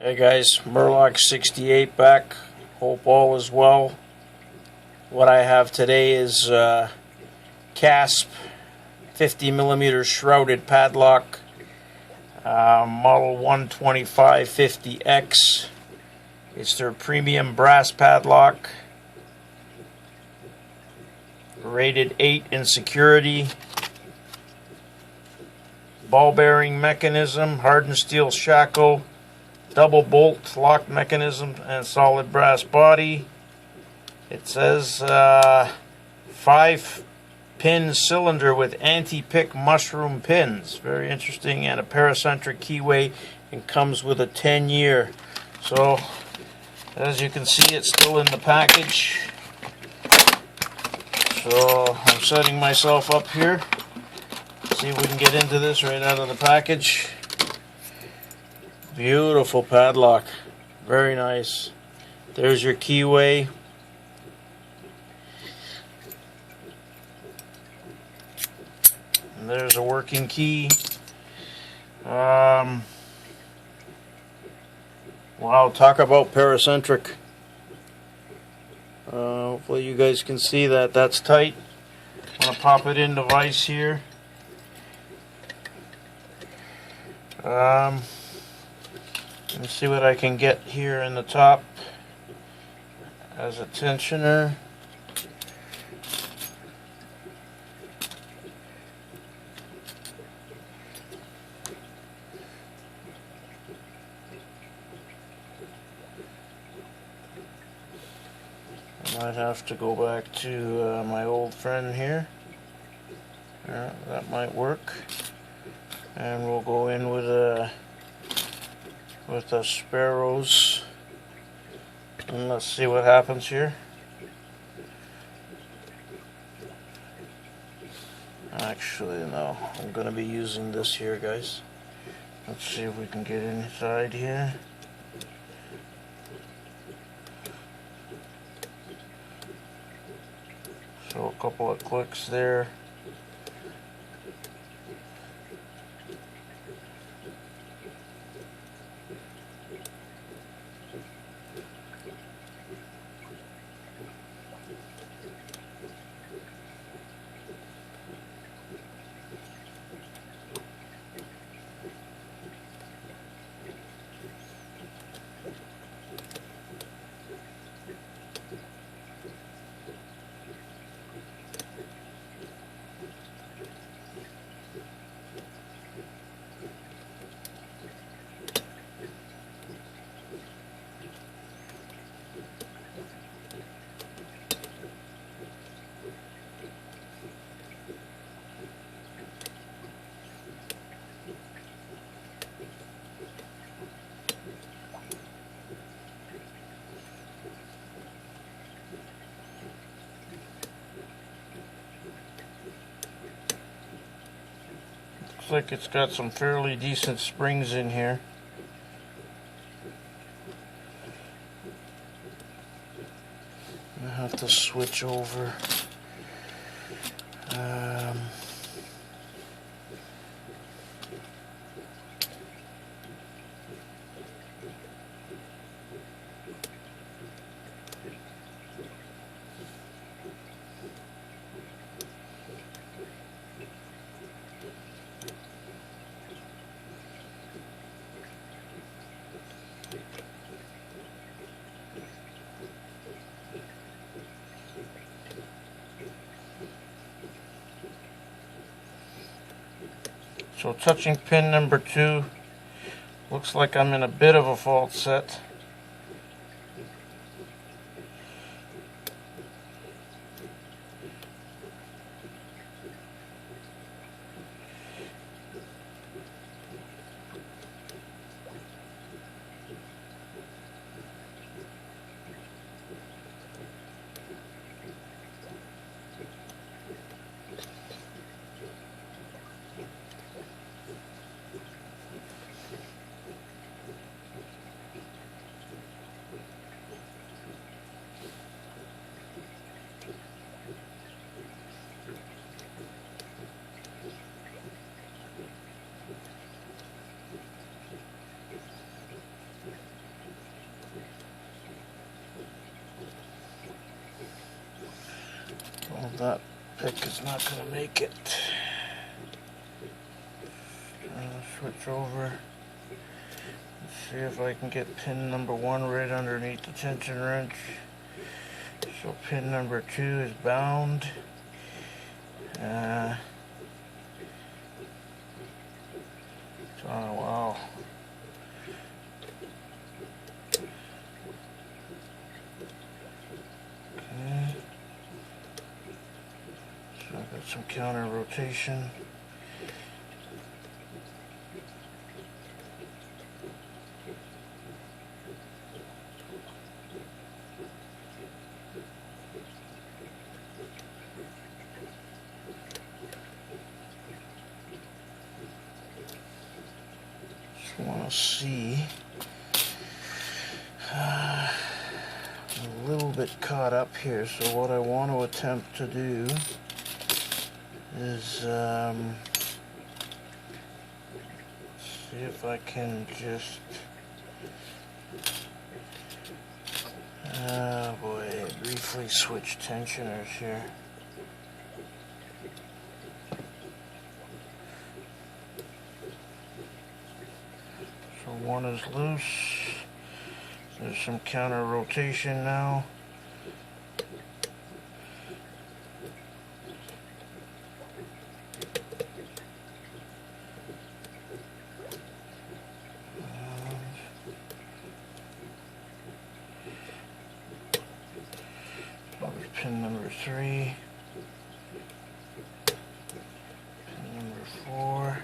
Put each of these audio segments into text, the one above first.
Hey guys, Mur-Lock 68 back. Hope all is well. What I have today is Kasp 50mm Shrouded Padlock, model 12550X. It's their premium brass padlock, rated 8 in security. Ball bearing mechanism, hardened steel shackle, double bolt lock mechanism, and solid brass body. It says 5-pin cylinder with anti-pick mushroom pins. Very interesting, and a paracentric keyway, and comes with a 10-year. So as you can see, it's still in the package. So I'm setting myself up here. See if we can get into this right out of the package. Beautiful padlock, very nice. There's your keyway. And there's a working key. Wow, talk about paracentric. Hopefully you guys can see that. That's tight. I'm going to pop it into vise here. Let me see what I can get here in the top as a tensioner. I might have to go back to my old friend here. That might work. And we'll go in with a Sparrows, and let's see what happens here. Actually, no, I'm going to be using this here, guys. Let's see if we can get inside here. So a couple of clicks there. Looks like it's got some fairly decent springs in here. I have to switch over. So touching pin number 2, looks like I'm in a bit of a fault set. That pick is not going to make it. Switch over. Let's see if I can get pin number 1 right underneath the tension wrench. So pin number 2 is bound. Oh wow. Okay. So I've got some counter rotation. Want to see a little bit caught up here, so what I want to attempt to do is see if I can just briefly switch tensioners here. One is loose. There's some counter rotation now. Pin number 3. Pin number 4.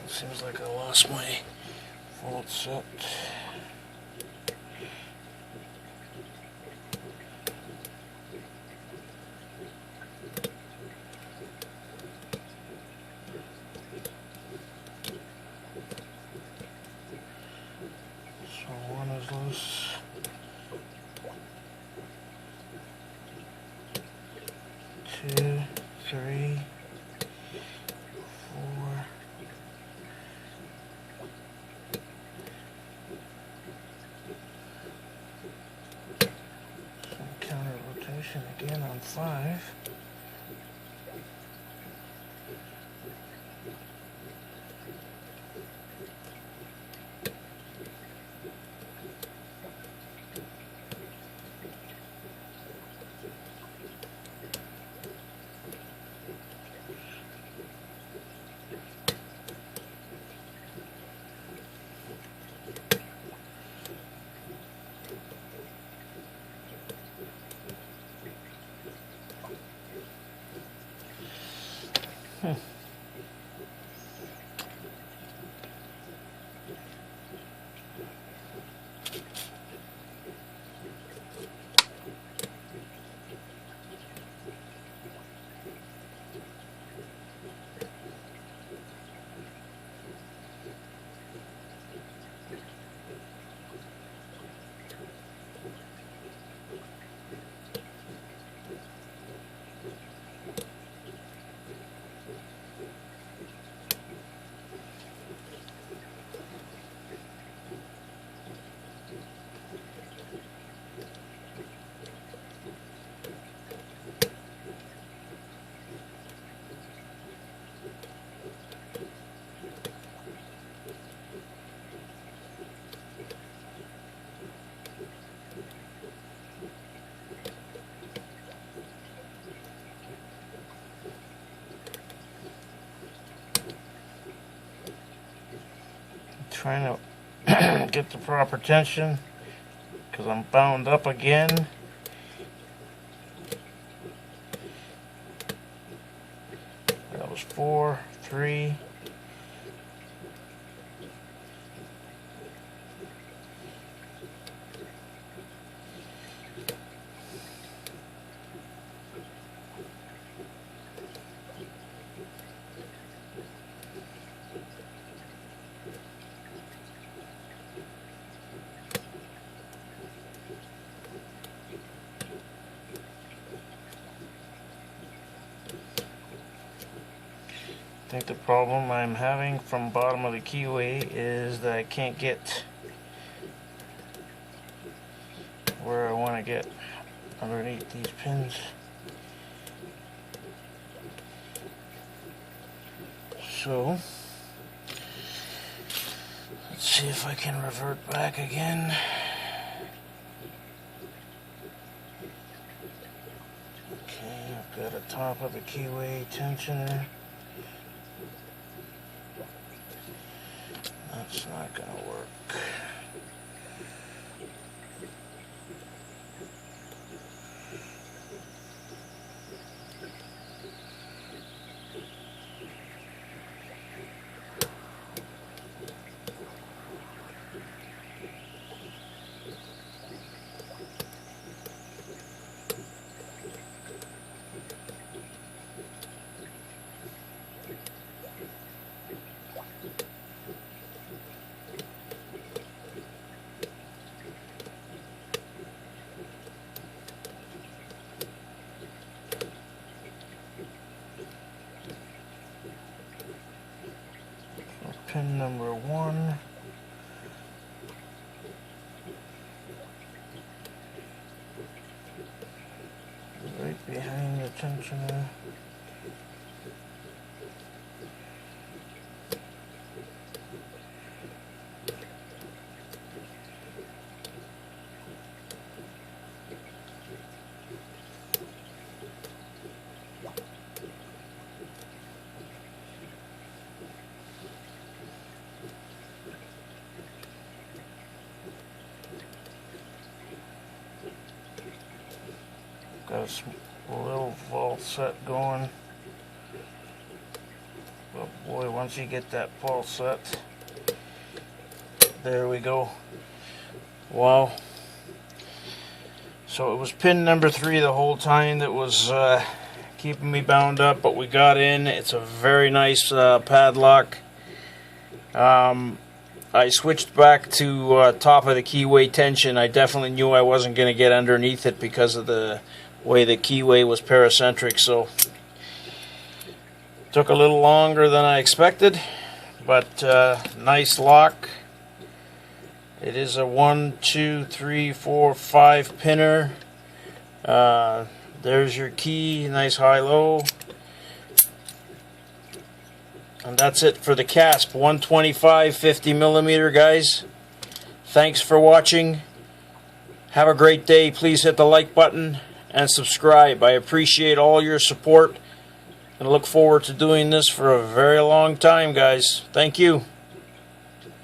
Seems like I lost my fault set. So one is loose. 2, 3, 4. Again on 5. Trying to get the proper tension because I'm bound up again. That was 4, 3. think the problem I'm having from bottom of the keyway is that I can't get where I want to get underneath these pins. So let's see if I can revert back again. Okay, I've got a top of the keyway tensioner. That's not going to work. Pin number 1. Right behind the tensioner. Got a little vault set going, but boy, once you get that vault set, there we go. Wow. So it was pin number 3 the whole time that was keeping me bound up, but we got in. It's a very nice padlock. I switched back to top of the keyway tension. I definitely knew I wasn't going to get underneath it because of the way the keyway was paracentric, so took a little longer than I expected, but nice lock. It is a 1, 2, 3, 4, 5 pinner. There's your key, nice high-low. And that's it for the Kasp 125 50mm, guys. Thanks for watching. Have a great day. Please hit the like button and subscribe. I appreciate all your support and look forward to doing this for a very long time, guys. Thank you.